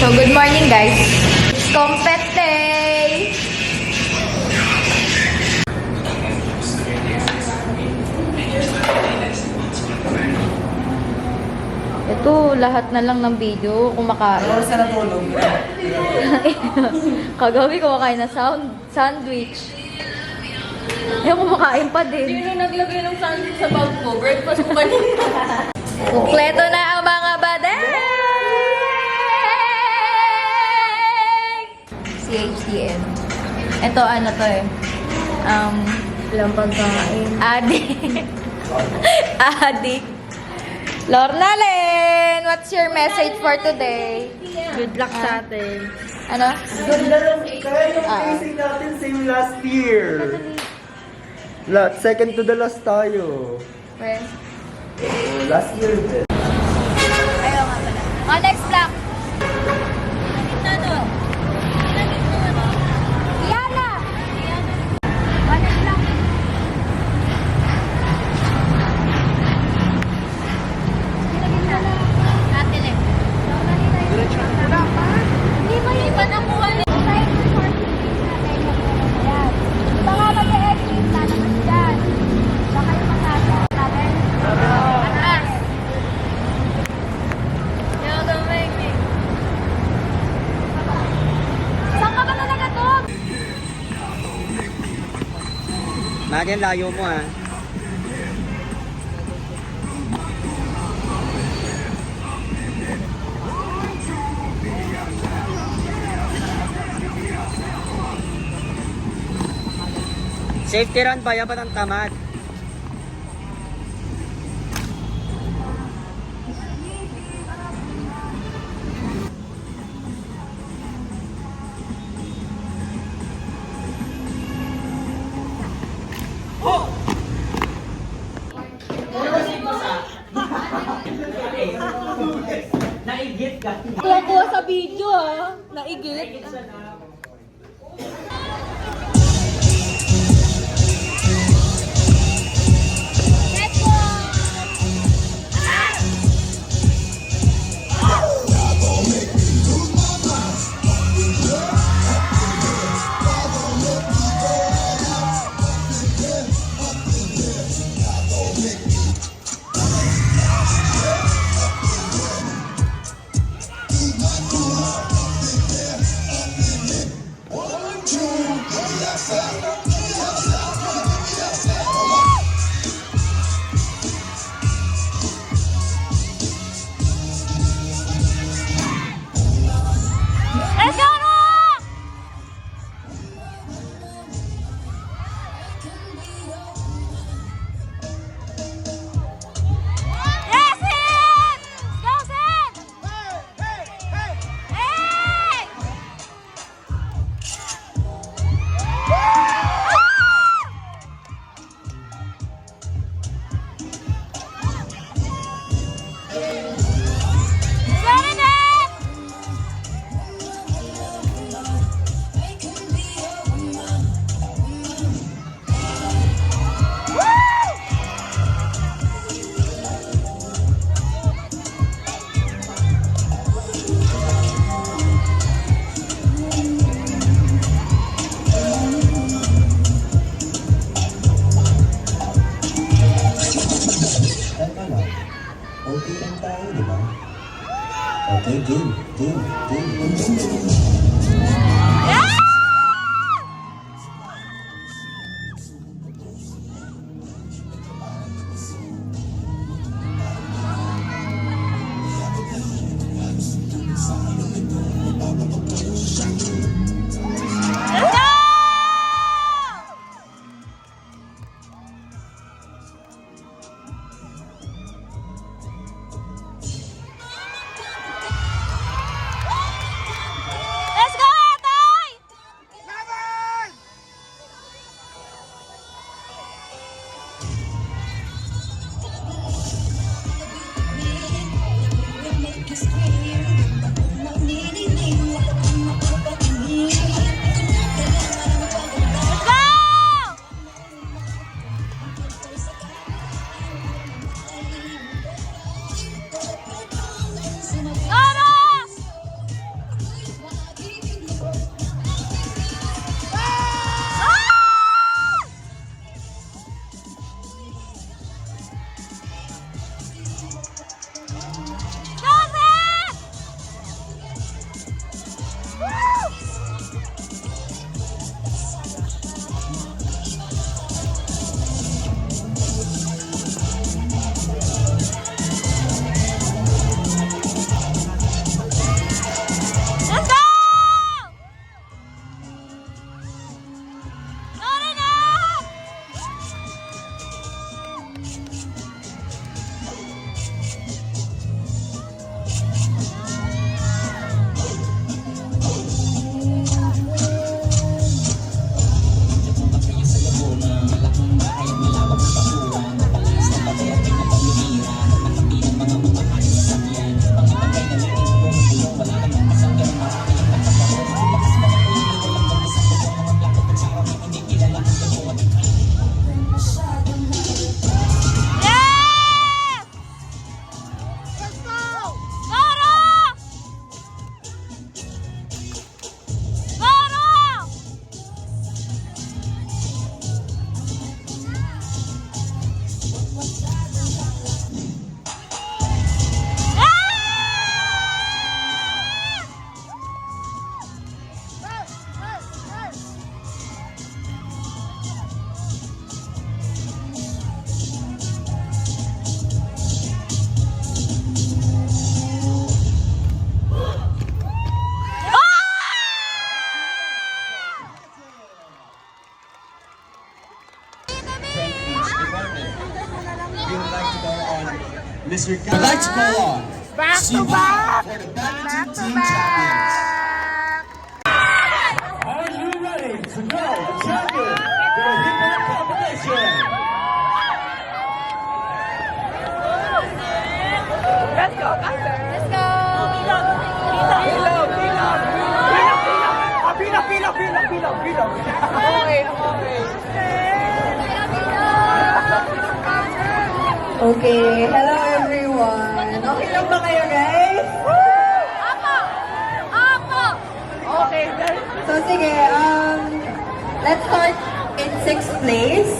So, good morning guys. It's Compet Day! Ito, lahat na lang ng video kumakain. Ano sa natulog? Kagabi kumakain na sandwich. Yung kumakain pa din. Sino naglagay ng sandwich sa bag ko? Breakfast ko kanina. Kumpleto na ang mga badeng! CHTM. Ito ano to eh. Walang pagkain. Adik. Adik. Lornalen, what's your message for today? Good luck sa atin. Ano? Ganda lang kaya yung facing natin same last year. Second to the last tayo. Where? Last year din. Ayaw nga pala. Oh, next block. Yana! Oh, next block. Natin eh. Hindi ba yun? Iba na kuha niya. Baka mag-e-exit na naman dyan. Baka yung magkasa. Atras. You're gonna make me. Saan ka ba talaga to? Makin layo mo ah. Safety run ba? Yan ba ng tamad? Naigit ka. Kuha sa video ah. Naigit. Let's go, Rock! Yes, Sid! Go, Sid! Hey! Seven, eight! Teka lang. Okay lang tayo, di ba? Okay, game. Let's go, Atoy! Mr. Let's go on. Back to back for the back to team champions. Are you ready to know the champion for the hip hop competition? Let's go! Okay, hello everyone. Okay lang ba kayo guys? Okay, so sige, let's start in 6th place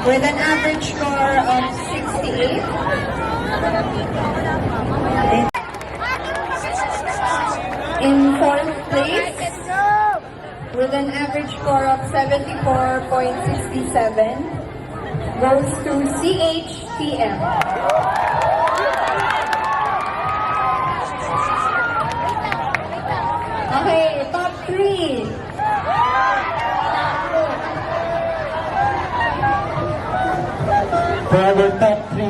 with an average score of 68. In 4th place with an average score of 74.67 goes to CHTM. Okay, top 3. For our top 3,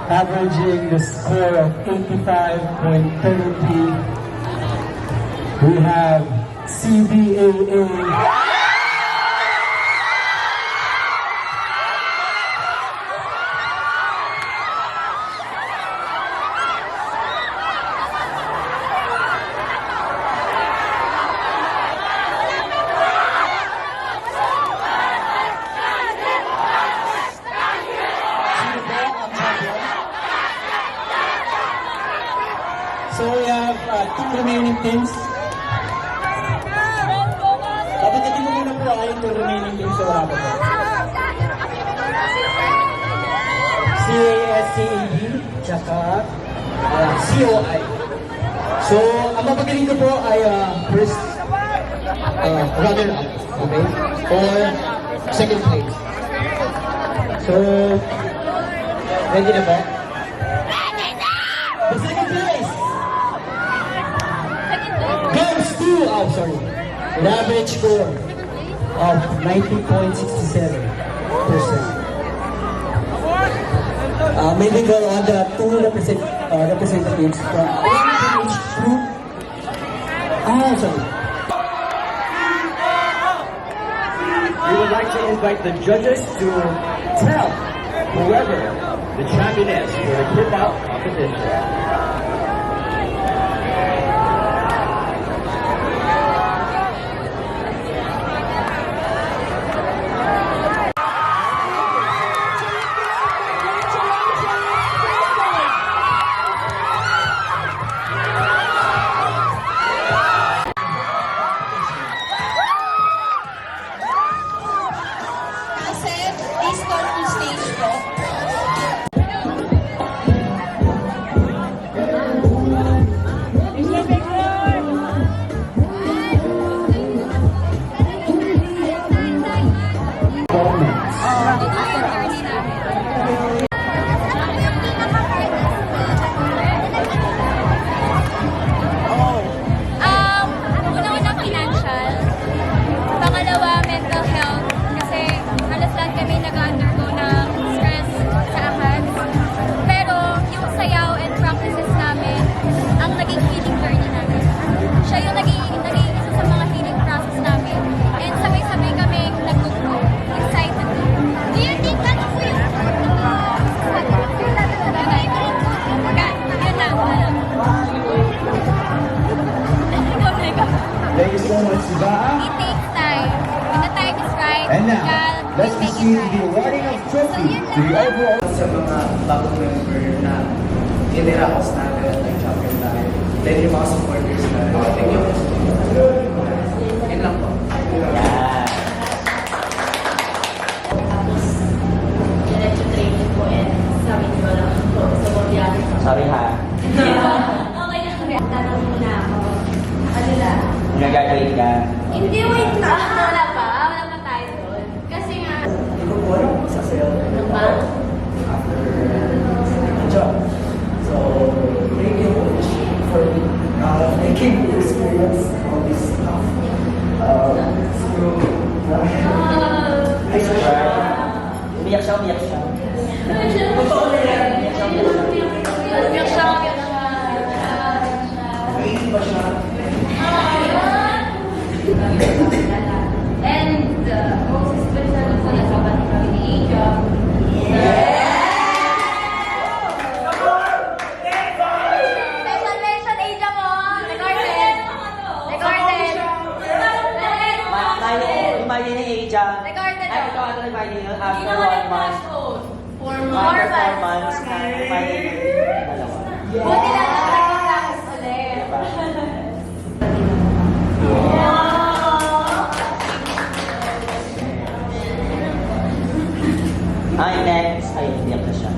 averaging the score of 85.33, we have CBAA. So we have 2 remaining teams. Dapat hindi mo muna po ay 2 remaining teams sa wala pa po. CASCAB, tsaka COI. So, ang mapagaling ko po ay first runner-up, okay? Or second place. So, ready na ba? The second place goes to, an average score of 90.67%. Maybe go on the 2 representatives from each group. Sorry. We would like to invite the judges to tell whoever the champion is for the hip hop competition. Asset, please come to stage po. Una-una financial. Pangalawa, mental health. Kasi halos lahat kami nag-undergo ng stress sa ACADS. Pero yung sayaw and practices namin, ang naging healing journey namin. Siya yung naging isa sa mga healing process namin. And sabay-sabay kami nag-grow. Excited. Do you think ano po yung Thank you so much, Siba. It takes time. When the time is right, And now, God let's will make receive it the right. awarding of trophy to the overall. Sa mga bagong member na kiniraos natin at nag-champion tayo. Then yung mga supporters na thank you. Yun lang po. Diretso training po and sabi ko lang po sa Bobiago. Sorry ha. Okay na kami. Tanong muna ako. Ano lang? Nag-graduate ka. Hindi, wait lang. Wala pa tayo doon. Kasi nga, Hindi ko po alam kung sasayaw ano ba? after the job. So, thank you for making this experience. Buti lang nag-practice ulit. Hi, next. Ay, hindi ako na siya.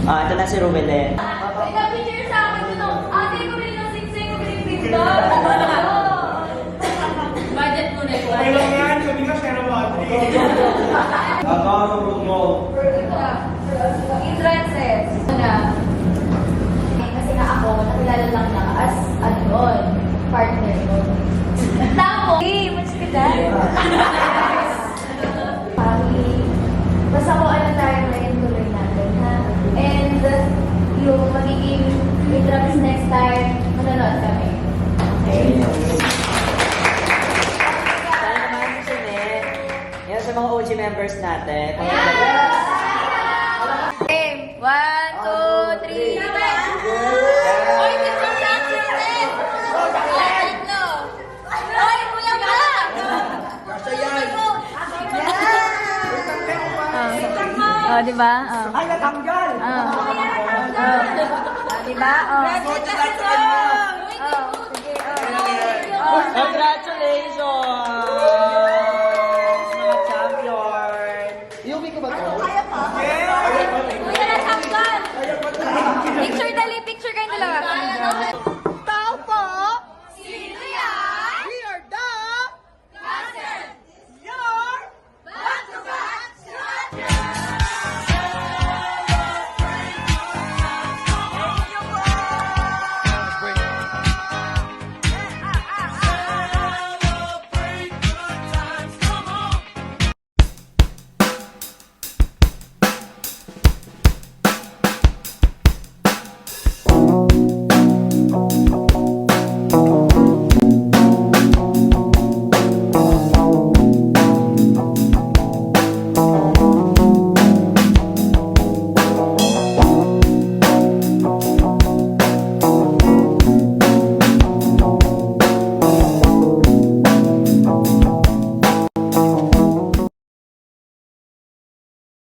Ito na si Ruelen. May nag-picture sa akin yun, oh. Ate, kumili ng singsing, kumili ng pizza. Budget mo na yun. Entrances. Kasi nga ako, nakilala lang na as, ano yun, partner yun. Tamo. Hey, much ka dyan. Pari, basta kung ano tayo ngayon, tuloy natin, ha? And yung magiging interviews next time, manonood kami. Okay? Sana naman si Net. Yan sa mga OG members natin. Game. 1, 2, 3. Oy, picture sa akin rin. Tatlo. Oy, kuya ba? Oh, di ba? Oh. Ay, natanggal! Di ba? Oh. Congratulations!